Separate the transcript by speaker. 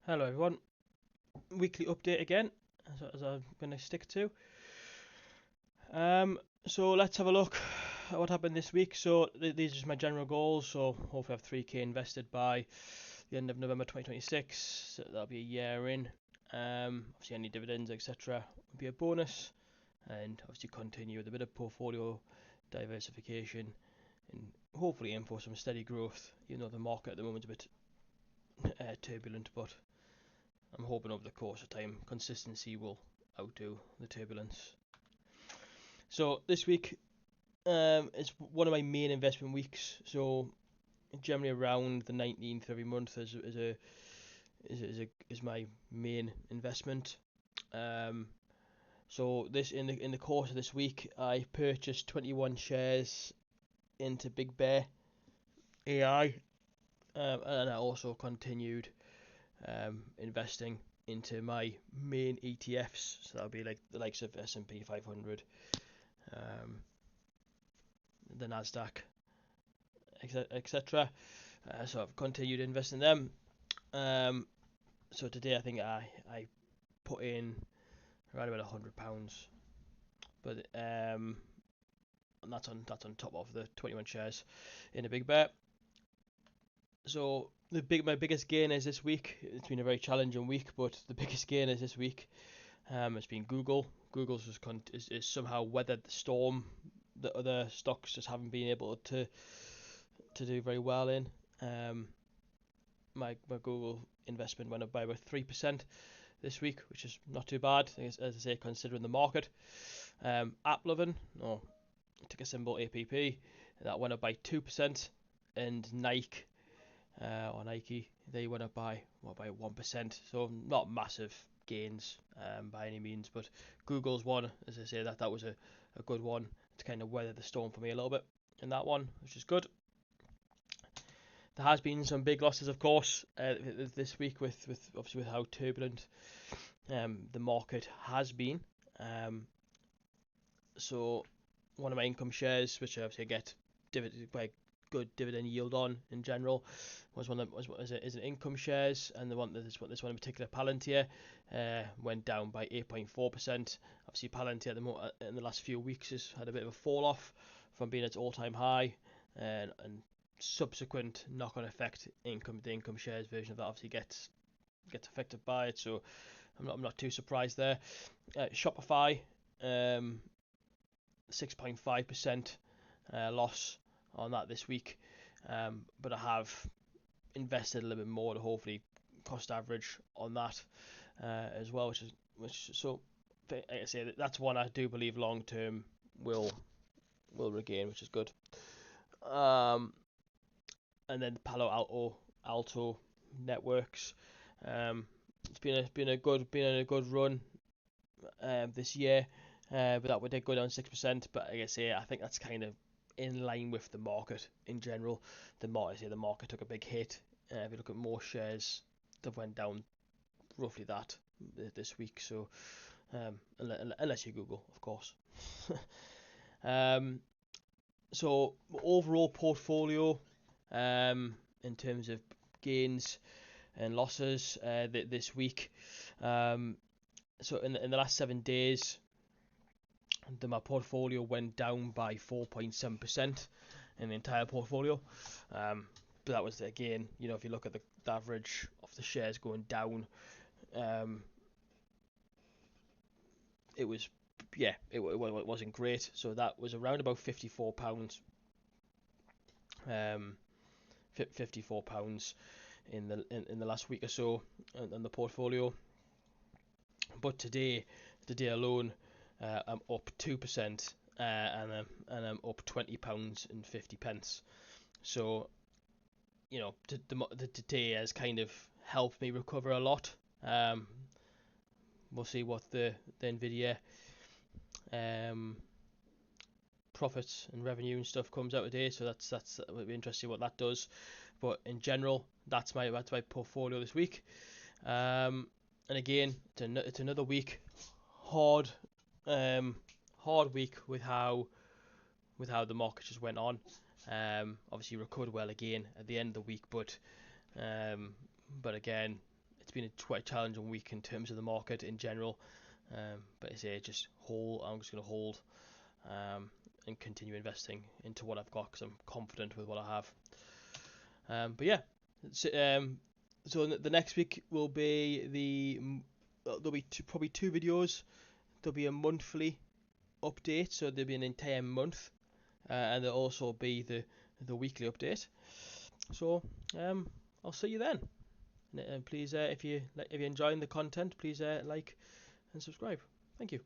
Speaker 1: Hello everyone, weekly update again, as I'm going to stick to. So let's have a look at what happened this week. So these are just my general goals. So hopefully I have 3k invested by the end of November 2026. So that'll be a year in. Obviously any dividends etc. would be a bonus, and obviously continue with a bit of portfolio diversification and hopefully aim for some steady growth. You know the market at the moment is a bit turbulent, but I'm hoping over the course of time consistency will outdo the turbulence. So this week is one of my main investment weeks. So generally around the 19th every month is my main investment. Um, so this in the course of this week, I purchased 21 shares into Big Bear AI, and I also continued investing into my main ETFs. So that'll be like the likes of S&P 500, um, the Nasdaq, etc. So I've continued investing in them. Um, so today I think I put in around about £100, but and that's on top of the 21 shares in a big bet. So my biggest gain is this week. It's been a very challenging week, but the biggest gain is this week. It's been Google. Google's is somehow weathered the storm that other stocks just haven't been able to do very well in. My Google investment went up by about 3% this week, which is not too bad, as I say, considering the market. AppLovin, or ticker symbol APP, that went up by 2%, and Nike, they went up by 1%. So not massive gains by any means, but Google's one, as I say, that was a good one to kind of weather the storm for me a little bit in that one, which is good. There has been some big losses, of course, this week with obviously with how turbulent the market has been. So one of my income shares, which obviously I get quite good dividend yield on in general, was one that is an income shares, and this one in particular, Palantir, went down by 8.4%. Obviously Palantir in the last few weeks has had a bit of a fall off from being at its all-time high, and subsequent knock-on effect the income shares version of that obviously gets affected by it. So I'm not too surprised there. Shopify, 6.5% loss on that this week, but I have invested a little bit more to hopefully cost average on that as well, which so like I say, that's one I do believe long term will regain, which is good. Um, and then Alto Networks. It's been a good run this year, but that did go down 6%. But like I say, I think that's kind of in line with the market in general. The market took a big hit. If you look at more shares, that went down roughly that this week. So unless you Google, of course. um, so overall portfolio, in terms of gains and losses this week. So in the last 7 days, my portfolio went down by 4.7% in the entire portfolio. But that was again, if you look at the average of the shares going down, it was it wasn't great. So that was around about £54, £54 in the last week or so in the portfolio. But today alone, I'm up 2%, and I'm up £20.50. So the today has kind of helped me recover a lot. We'll see what the Nvidia profits and revenue and stuff comes out today. So that will be interesting what that does. But in general, that's my portfolio this week. And again, it's another week, hard week with how the market just went on. Obviously recovered well again at the end of the week, but again, been quite a challenging week in terms of the market in general. But I say I'm just going to hold and continue investing into what I've got because I'm confident with what I have. But yeah, so the next week will be there'll be probably two videos. There'll be a monthly update, so there'll be an entire month, and there'll also be the weekly update. So I'll see you then. And please, if you're enjoying the content, please like and subscribe. Thank you.